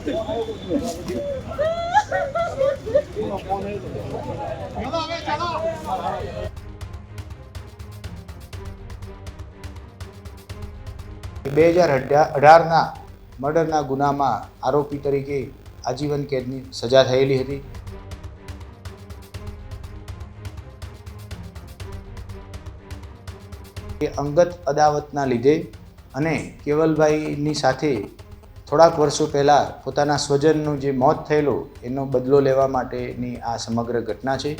2018ના મર્ડરના ગુનામાં આરોપી તરીકે આજીવન કેદની સજા થયેલી હતી. એ અંગત અદાવતના લીધે અને કેવલભાઈની સાથે થોડાક વર્ષો પહેલાં પોતાના સ્વજનનું જે મોત થયેલું એનો બદલો લેવા માટેની આ સમગ્ર ઘટના છે.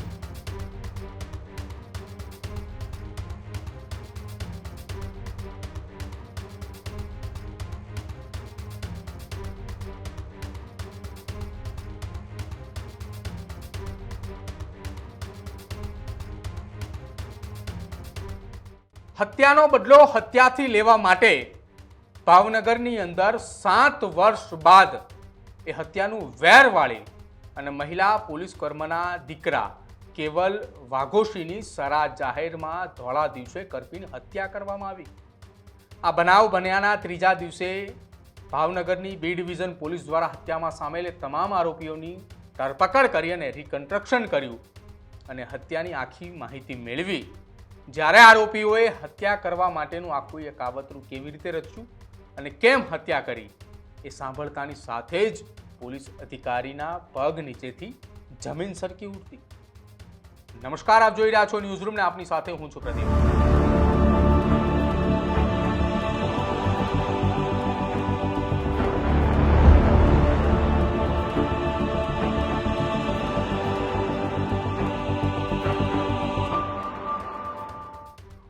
હત્યાનો બદલો હત્યાથી લેવા માટે ભાવનગરની અંદર 7 વર્ષ બાદ એ હત્યાનું વેર વાળી અને મહિલા પોલીસ કર્મના દીકરા કેવલ વાઘોશીની સરા જાહેરમાં ધોળા દિવસે કરપીને હત્યા કરવામાં આવી. આ બનાવ બન્યાના ત્રીજા દિવસે ભાવનગરની બી ડિવિઝન પોલીસ દ્વારા હત્યામાં સામેલ તમામ આરોપીઓની ધરપકડ કરી અને રિકન્સ્ટ્રક્શન કર્યું અને હત્યાની આખી માહિતી મેળવી. જ્યારે આરોપીઓએ હત્યા કરવા માટેનું આખું એ કાવતરું કેવી રીતે રચ્યું અને કેમ હત્યા કરી એ સાંભળતાની સાથે જ પોલીસ અધિકારીના પગ નીચેથી જમીન સરકી ઉઠતી. નમસ્કાર, આપ જોઈ રહ્યા છો ન્યૂઝરૂમ ને આપની સાથે હું છું પ્રદીપ.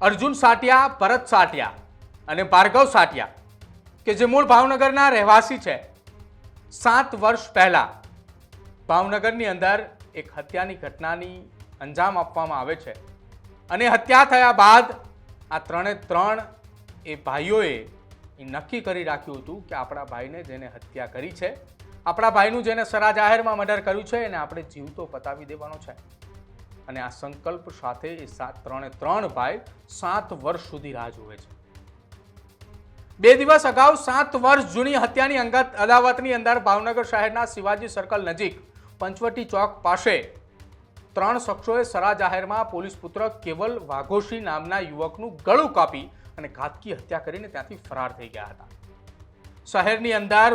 અર્જુન સાટિયા, ભરત સાટિયા અને ભાર્ગવ સાટિયા કે જે મૂળ ભાવનગરના રહેવાસી છે, 7 વર્ષ પહેલા ભાવનગરની અંદર એક હત્યાની ઘટનાની અંજામ આપવામાં આવે છે અને હત્યા થયા બાદ આ ત્રણ એ ભાઈઓએ નક્કી કરી રાખ્યું હતું કે આપણા ભાઈને જેને હત્યા કરી છે, આપણા ભાઈનું જેને સરા જાહેરમાં મર્ડર કર્યું છે એને આપણે જીવતો પતાવી દેવાનો છે. અને આ સંકલ્પ સાથે એ ત્રણે ભાઈ 7 વર્ષ સુધી રાહ જુએ છે. 2 દિવસ અગાઉ 7 વર્ષ જૂની હત્યાની અંગત અદાવતની અંદર ભાવનગર શહેરના શિવાજી સર્કલ નજીક પંચવટી ચોક પાસે 3 શખ્સોએ સરા જાહેરમાં પોલીસ પુત્ર કેવલ વાઘોશી નામના યુવકનું ગળું કાપી અને ઘાતકી હત્યા કરીને ત્યાંથી ફરાર થઈ ગયા હતા. શહેરની અંદર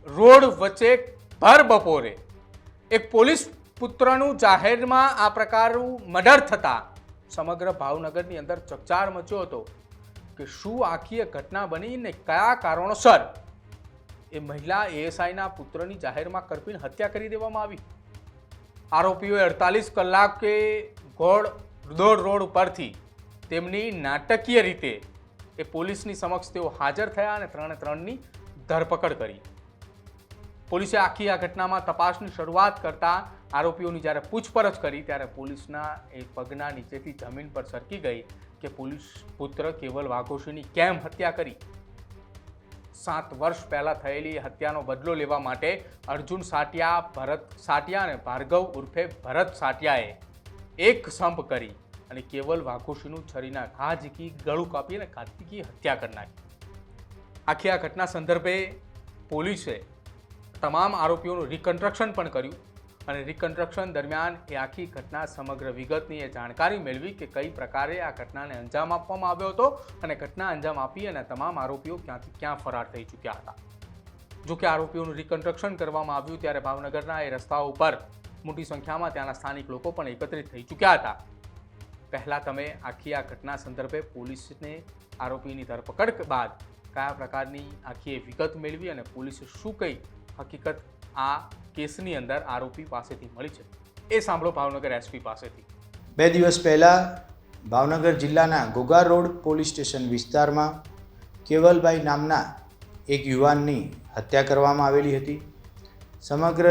રોડ વચ્ચે ભર બપોરે એક પોલીસ પુત્રનું જાહેરમાં આ પ્રકારનું મર્ડર થતા સમગ્ર ભાવનગરની અંદર ચકચાર મચ્યો હતો કે શું આખી ઘટના બની ને કયા કારણોસર એ મહિલા એએસઆઈના પુત્રની જાહેરમાં કરપીને હત્યા કરી દેવામાં આવી. આરોપીઓએ 48 કલાકે ઘોડદોડ રોડ પરથી તેમની નાટકીય રીતે એ પોલીસની સમક્ષ તેઓ હાજર થયા અને ત્રણની ધરપકડ કરી. પોલીસે આખી આ ઘટનામાં તપાસની શરૂઆત કરતા આરોપીઓની જ્યારે પૂછપરછ કરી ત્યારે પોલીસના એ પગના નીચેથી જમીન પર સરકી ગઈ કે પોલીસ પુત્ર કેવલ વાઘોશીની કેમ હત્યા કરી. 7 વર્ષ પહેલા થયેલી હત્યાનો બદલો લેવા માટે અર્જુન સાટિયા, ભરત સાટિયા અને ભાર્ગવ ઉર્ફે ભરત સાટિયાએ એક સંપ કરી અને કેવલ વાઘોશીનું છરીના ઘા ઝીકી ગળું કાપી અને ઘાતકી હત્યા કરી નાખી. આખી આ ઘટના સંદર્ભે પોલીસે તમામ આરોપીઓનું રિકન્સ્ટ્રક્શન પણ કર્યું અને રિકન્સ્ટ્રક્શન દરમિયાન એ આખી ઘટના સમગ્ર વિગતની એ જાણકારી મેળવી કે કઈ પ્રકારે આ ઘટનાને અંજામ આપવામાં આવ્યો હતો અને ઘટના અંજામ આપી અને તમામ આરોપીઓ ક્યાંથી ક્યાં ફરાર થઈ ચૂક્યા હતા. જોકે આરોપીઓનું રિકન્સ્ટ્રક્શન કરવામાં આવ્યું ત્યારે ભાવનગરના એ રસ્તાઓ ઉપર મોટી સંખ્યામાં ત્યાંના સ્થાનિક લોકો પણ એકત્રિત થઈ ચૂક્યા હતા. પહેલાં તમે આખી આ ઘટના સંદર્ભે પોલીસને આરોપીની ધરપકડ બાદ કયા પ્રકારની આખી વિગત મેળવી અને પોલીસે શું કઈ હકીકત આ કેસની અંદર આરોપી પાસેથી મળી છે એ સાંભળો ભાવનગર એસપી પાસેથી. 2 દિવસ પહેલાં ભાવનગર જિલ્લાના ઘોઘા રોડ પોલીસ સ્ટેશન વિસ્તારમાં કેવલભાઈ નામના એક યુવાનની હત્યા કરવામાં આવેલી હતી. સમગ્ર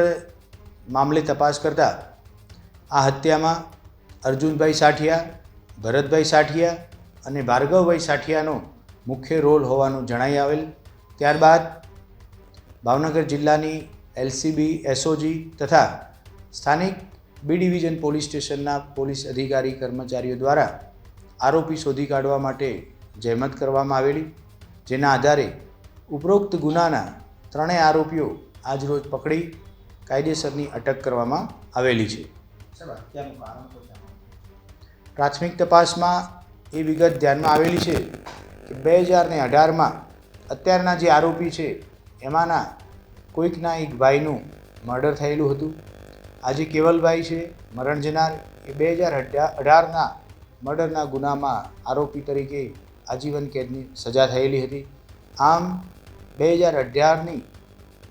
મામલે તપાસ કરતાં આ હત્યામાં અર્જુનભાઈ સાઠિયા, ભરતભાઈ સાઠિયા અને ભાર્ગવભાઈ સાઠિયાનો મુખ્ય રોલ હોવાનું જણાઈ આવેલ. ત્યારબાદ ભાવનગર જિલ્લાની એલસીબી, એસઓજી તથા સ્થાનિક બી ડિવિઝન પોલીસ સ્ટેશનના પોલીસ અધિકારી કર્મચારીઓ દ્વારા આરોપી શોધી કાઢવા માટે જહેમત કરવામાં આવેલી, જેના આધારે ઉપરોક્ત ગુનાના 3 આરોપીઓ આજરોજ પકડી કાયદેસરની અટક કરવામાં આવેલી છે. પ્રાથમિક તપાસમાં એ વિગત ધ્યાનમાં આવેલી છે કે 2018માં અત્યારના જે આરોપી છે એમાંના કોઈકના એક ભાઈનું મર્ડર થયેલું હતું. આ જે કેવલભાઈ છે મરણ જનાર એ 2018ના મર્ડરના ગુનામાં આરોપી તરીકે આજીવન કેદની સજા થયેલી હતી. આમ 2018ની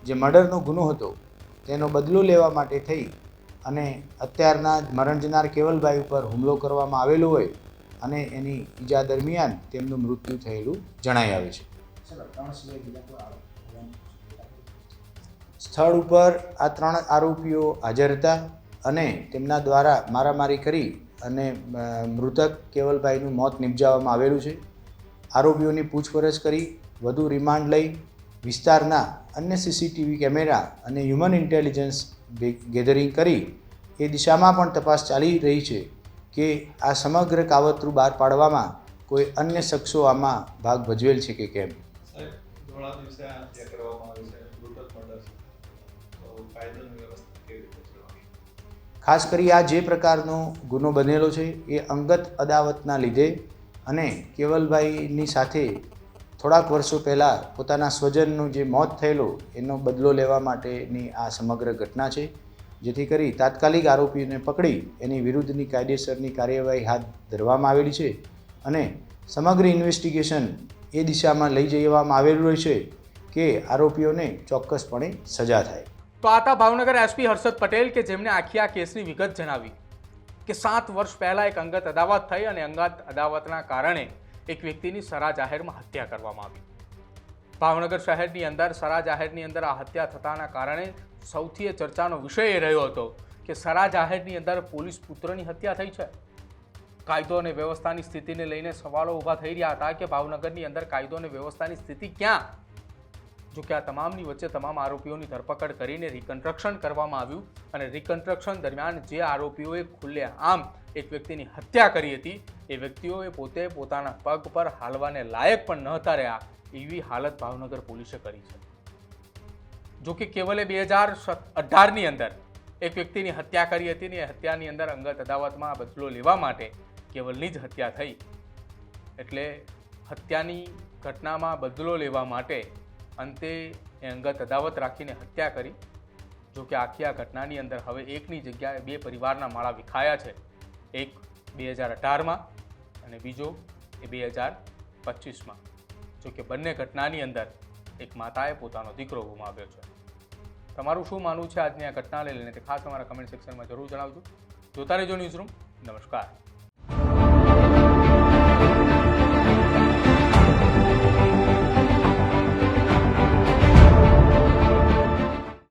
જે મર્ડરનો ગુનો હતો તેનો બદલો લેવા માટે થઈ અને અત્યારના મરણ જનાર કેવલભાઈ ઉપર હુમલો કરવામાં આવેલો હોય અને એની ઈજા દરમિયાન તેમનું મૃત્યુ થયેલું જણાઈ આવે છે. સ્થળ ઉપર આ 3 આરોપીઓ હાજર હતા અને તેમના દ્વારા મારામારી કરી અને મૃતક કેવલભાઈનું મોત નિપજાવવામાં આવેલું છે. આરોપીઓની પૂછપરછ કરી વધુ રિમાન્ડ લઈ વિસ્તારના અન્ય સીસીટીવી કેમેરા અને હ્યુમન ઇન્ટેલિજન્સ ગેધરિંગ કરી એ દિશામાં પણ તપાસ ચાલી રહી છે કે આ સમગ્ર કાવતરું બહાર પાડવામાં કોઈ અન્ય શખ્સો આમાં ભાગ ભજવેલ છે કે કેમ. ખાસ કરી આ જે પ્રકારનો ગુનો બનેલો છે એ અંગત અદાવતના લીધે અને કેવલભાઈની સાથે થોડાક વર્ષો પહેલાં પોતાના સ્વજનનું જે મોત થયેલો એનો બદલો લેવા માટેની આ સમગ્ર ઘટના છે. જેથી કરી તાત્કાલિક આરોપીને પકડી એની વિરુદ્ધની કાયદેસરની કાર્યવાહી હાથ ધરવામાં આવેલી છે અને સમગ્ર ઇન્વેસ્ટિગેશન એ દિશામાં લઈ જવામાં આવેલું છે કે આરોપીઓને ચોક્કસપણે સજા થાય. તો આ હતા ભાવનગર એસપી હર્ષદ પટેલ કે જેમણે આખી આ કેસની વિગત જણાવી કે 7 વર્ષ પહેલા એક અંગત અદાવત થઈ અને અંગત અદાવતના કારણે એક વ્યક્તિની સરા જાહેરમાં હત્યા કરવામાં આવી. ભાવનગર શહેરની અંદર સરા જાહેરની અંદર આ હત્યા થતાના કારણે સૌથી ચર્ચાનો વિષય એ રહ્યો હતો કે સરા જાહેરની અંદર પોલીસ પુત્રની હત્યા થઈ છે. કાયદો અને વ્યવસ્થાની સ્થિતિને લઈને સવાલો ઊભા થઈ રહ્યા હતા કે ભાવનગરની અંદર કાયદો અને વ્યવસ્થાની સ્થિતિ ક્યાં. જો કે આ તમામની વચ્ચે તમામ આરોપીઓની ધરપકડ કરીને રિકન્સ્ટ્રક્શન કરવામાં આવ્યું અને રિકન્સ્ટ્રક્શન દરમિયાન જે આરોપીઓએ ખુલ્લેઆમ એક વ્યક્તિની હત્યા કરી હતી એ વ્યક્તિઓએ પોતે પોતાના પગ પર હાલવાને લાયક પણ ન હતા રહ્યા એવી હાલત ભાવનગર પોલીસે કરી છે. જો કે કેવલે 2018ની અંદર એક વ્યક્તિની હત્યા કરી હતી ને એ હત્યાની અંદર અંગત અદાવતમાં બદલો લેવા માટે કેવલની જ હત્યા થઈ. એટલે હત્યાની ઘટનામાં બદલો લેવા માટે અંતે એ અંગત અદાવત રાખીને હત્યા કરી. જો કે આખી આ ઘટનાની અંદર હવે એકની જગ્યાએ 2 પરિવારના માળા વિખાયા છે. એક 2018માં અને બીજો એ 2025માં. જો કે બંને ઘટનાની અંદર એક માતાએ પોતાનો દીકરો ગુમાવ્યો છે. તમારું શું માનવું છે આજની આ ઘટનાને લઈને તે ખાસ તમારા કમેન્ટ સેક્શનમાં જરૂર જણાવજો. જોતા રહેજો ન્યૂઝરૂમ. નમસ્કાર.